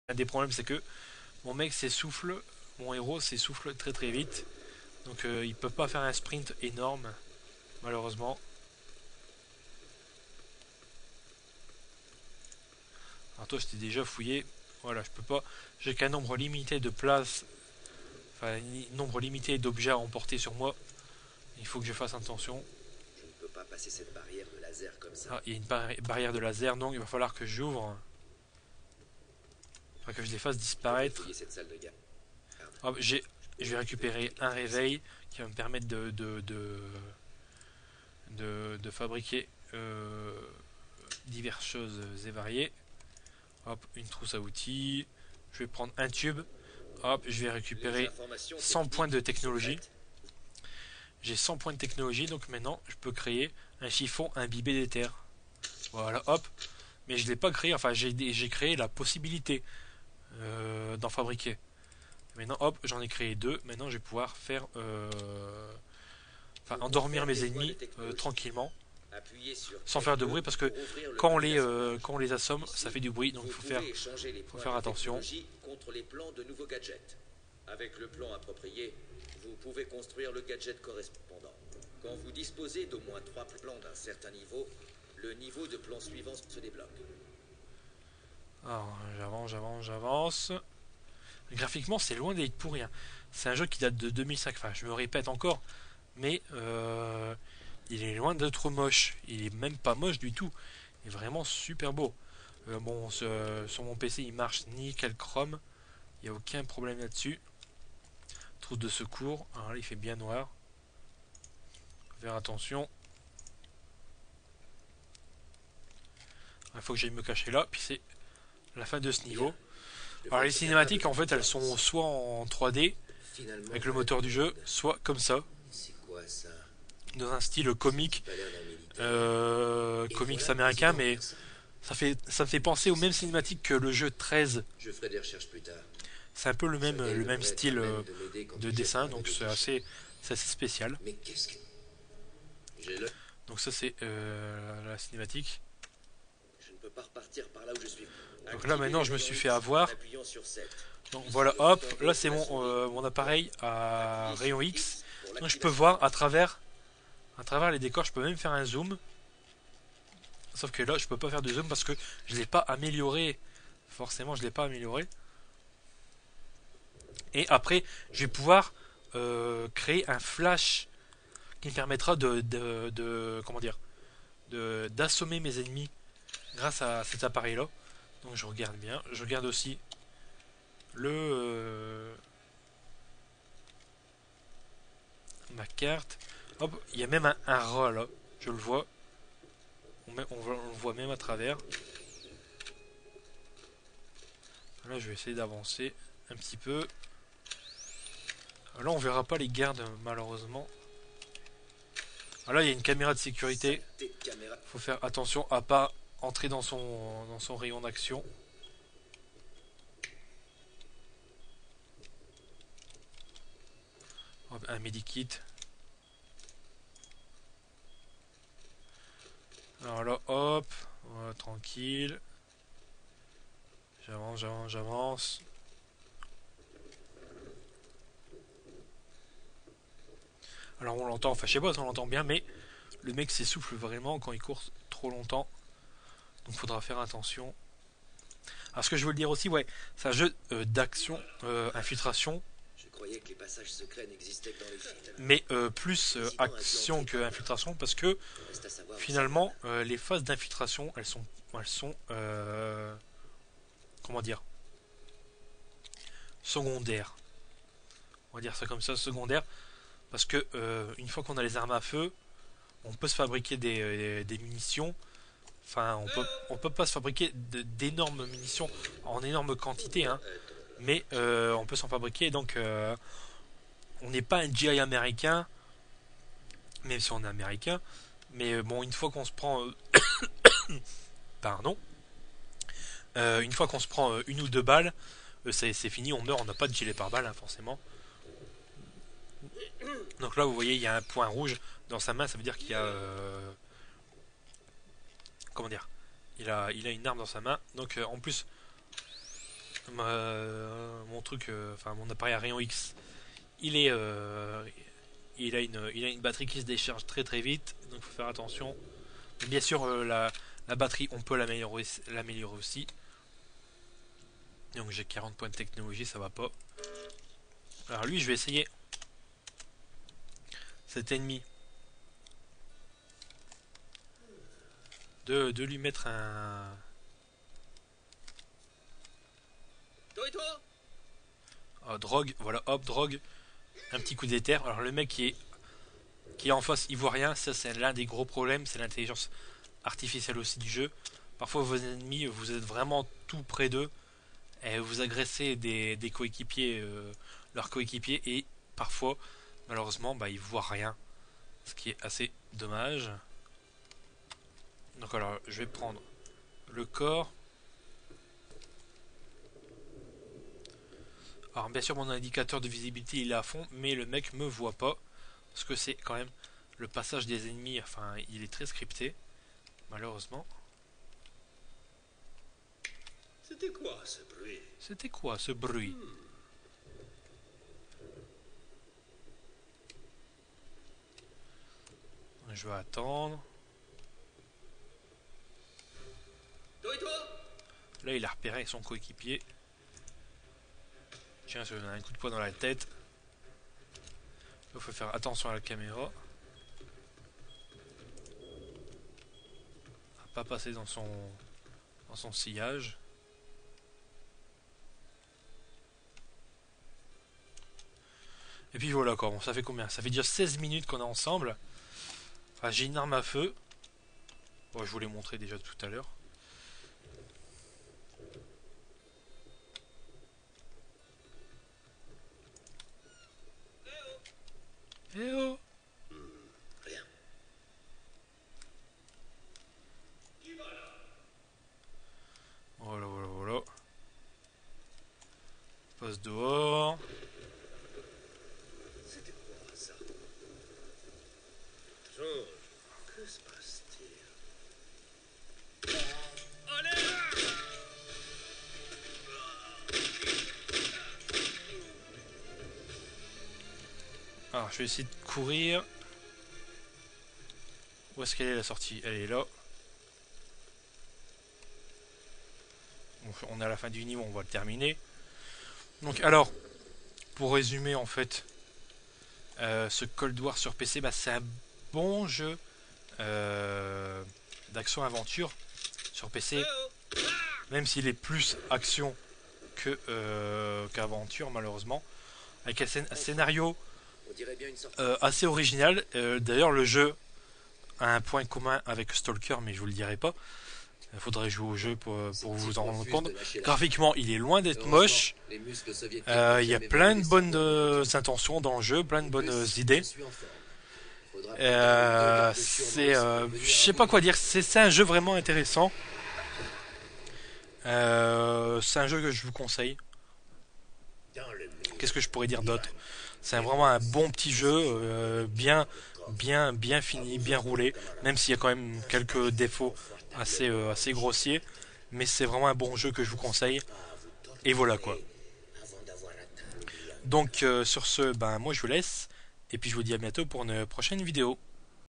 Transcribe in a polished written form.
Un des problèmes, c'est que mon mec s'essouffle, mon héros s'essouffle très très vite. Donc il peut pas faire un sprint énorme, malheureusement. Alors toi, je t'ai déjà fouillé. Voilà, je peux pas. J'ai qu'un nombre limité de places, enfin un nombre limité d'objets à emporter sur moi. Il faut que je fasse attention. Je ne peux pas passer cette barrière de laser comme ça. Ah, il y a une barrière de laser, donc il va falloir que j'ouvre. Enfin, que je les fasse Je vais disparaître. fouiller cette salle de garde. Hop, je vais récupérer un réveil qui va me permettre de fabriquer diverses choses et variées. Hop, une trousse à outils. Je vais prendre un tube. Hop, je vais récupérer 100 points de technologie. J'ai 100 points de technologie, donc maintenant je peux créer un chiffon imbibé d'éther. Voilà, hop. Mais je ne l'ai pas créé, enfin j'ai créé la possibilité d'en fabriquer. Maintenant, hop, j'en ai créé deux. Maintenant, je vais pouvoir faire, enfin, endormir mes ennemis tranquillement, sans faire de bruit, parce que quand on les assomme, ça fait du bruit, donc il faut faire attention. Contre les plans de nouveaux gadgets. Avec le plan approprié, vous pouvez construire le gadget correspondant. Quand vous disposez d'au moins 3 plans d'un certain niveau, le niveau de plan suivant se débloque. Alors, j'avance. Graphiquement, c'est loin d'être pourri, hein. C'est un jeu qui date de 2005. Enfin, je me répète encore, mais il est loin d'être moche. Il est même pas moche du tout. Il est vraiment super beau. Bon, sur mon PC, il marche nickel chrome. Il n'y a aucun problème là-dessus. Trousse de secours. Alors là, il fait bien noir. Faire attention. Il faut que j'aille me cacher là. Puis c'est la fin de ce niveau. Alors les cinématiques, en fait, elles sont soit en 3D avec le moteur du jeu, soit comme ça, C'est quoi ça? dans un style comique, comics américain, mais ça me fait penser aux mêmes cinématiques que le jeu 13. Je ferai des recherches plus tard. C'est un peu le même style de dessin, donc c'est assez spécial. Mais qu'est-ce que... J'ai le... Donc ça c'est la cinématique. Je ne peux pas repartir par là où je suis. Donc là maintenant je me suis fait avoir. Appuyant sur 7. Donc voilà, hop, là c'est mon appareil à rayon X. Donc je peux voir à travers les décors, je peux même faire un zoom. Sauf que là je peux pas faire de zoom parce que je l'ai pas amélioré. Forcément je l'ai pas amélioré. Et après je vais pouvoir créer un flash qui me permettra comment dire, d'assommer mes ennemis grâce à cet appareil là. Donc je regarde bien, je regarde aussi ma carte. Hop, il y a même un rat là, je le vois. On le voit même à travers. Là, je vais essayer d'avancer un petit peu. Là, on verra pas les gardes malheureusement. Là, il y a une caméra de sécurité. Faut faire attention à pas entrer dans son rayon d'action. Un medikit. Alors là, hop, voilà, tranquille. J'avance. Alors on l'entend, enfin je sais pas si on l'entend bien, mais le mec s'essouffle vraiment quand il court trop longtemps. Donc faudra faire attention. Alors ce que je veux le dire aussi, ouais, c'est un jeu d'action, infiltration. Je croyais que les passages secrets n'existaient que dans les films. Mais plus action que infiltration, parce que finalement les phases d'infiltration elles sont comment dire, secondaires, on va dire ça comme ça, secondaires, parce que une fois qu'on a les armes à feu, on peut se fabriquer des munitions. Enfin, on peut pas se fabriquer d'énormes munitions en énorme quantité, hein, mais on peut s'en fabriquer. Donc on n'est pas un GI américain, même si on est américain. Mais bon, une fois qu'on se prend pardon, une fois qu'on se prend une ou deux balles, c'est fini, on meurt, on n'a pas de gilet pare-balles, hein, forcément. Donc là, vous voyez, il y a un point rouge dans sa main, ça veut dire qu'il y a comment dire, il a une arme dans sa main. Donc en plus, mon truc, enfin mon appareil à rayon X, il est, il a une batterie qui se décharge très très vite, donc faut faire attention. Mais bien sûr, la batterie, on peut l'améliorer aussi. Donc j'ai 40 points de technologie, ça va pas. Alors lui, je vais essayer cet ennemi de lui mettre drogue, voilà, hop, drogue, un petit coup d'éther. Alors le mec qui est en face, il voit rien, ça c'est l'un des gros problèmes, c'est l'intelligence artificielle aussi du jeu. Parfois vos ennemis, vous êtes vraiment tout près d'eux, et vous agressez des coéquipiers, leurs coéquipiers, et parfois, malheureusement, bah, ils voient rien, ce qui est assez dommage. Donc alors, je vais prendre le corps. Alors bien sûr mon indicateur de visibilité il est à fond, mais le mec me voit pas, parce que c'est quand même le passage des ennemis, enfin il est très scripté, malheureusement. C'était quoi ce bruit? C'était quoi ce bruit? Je vais attendre. Là il a repéré son coéquipier. Tiens, je lui donne un coup de poing dans la tête. Il faut faire attention à la caméra. À pas passer dans son sillage. Et puis voilà quoi, bon, ça fait combien? Ça fait déjà 16 minutes qu'on est ensemble. Enfin, j'ai une arme à feu. Bon, je vous l'ai montré déjà tout à l'heure. Eh oh! Rien. Voilà, voilà, voilà. Passe dehors. C'était quoi ça? Étrange. Que se passe-t-il? Allez! Alors, je vais essayer de courir. Où est-ce qu'elle est la sortie? Elle est là. Bon, on est à la fin du niveau, on va le terminer. Donc, alors, pour résumer en fait, ce Cold War sur PC, bah, c'est un bon jeu d'action-aventure sur PC, même s'il est plus action qu'aventure malheureusement, avec un scénario assez original. D'ailleurs le jeu a un point commun avec Stalker, mais je vous le dirai pas. Il faudrait jouer au jeu pour vous en rendre compte. Graphiquement, il est loin d'être moche. Il y a plein de bonnes intentions dans le jeu, plein de bonnes idées. Je sais pas quoi dire. C'est un jeu vraiment intéressant. C'est un jeu que je vous conseille. Qu'est-ce que je pourrais dire d'autre? C'est vraiment un bon petit jeu, bien fini, bien roulé, même s'il y a quand même quelques défauts assez grossiers, mais c'est vraiment un bon jeu que je vous conseille. Et voilà quoi. Donc sur ce, ben moi je vous laisse, et puis je vous dis à bientôt pour une prochaine vidéo.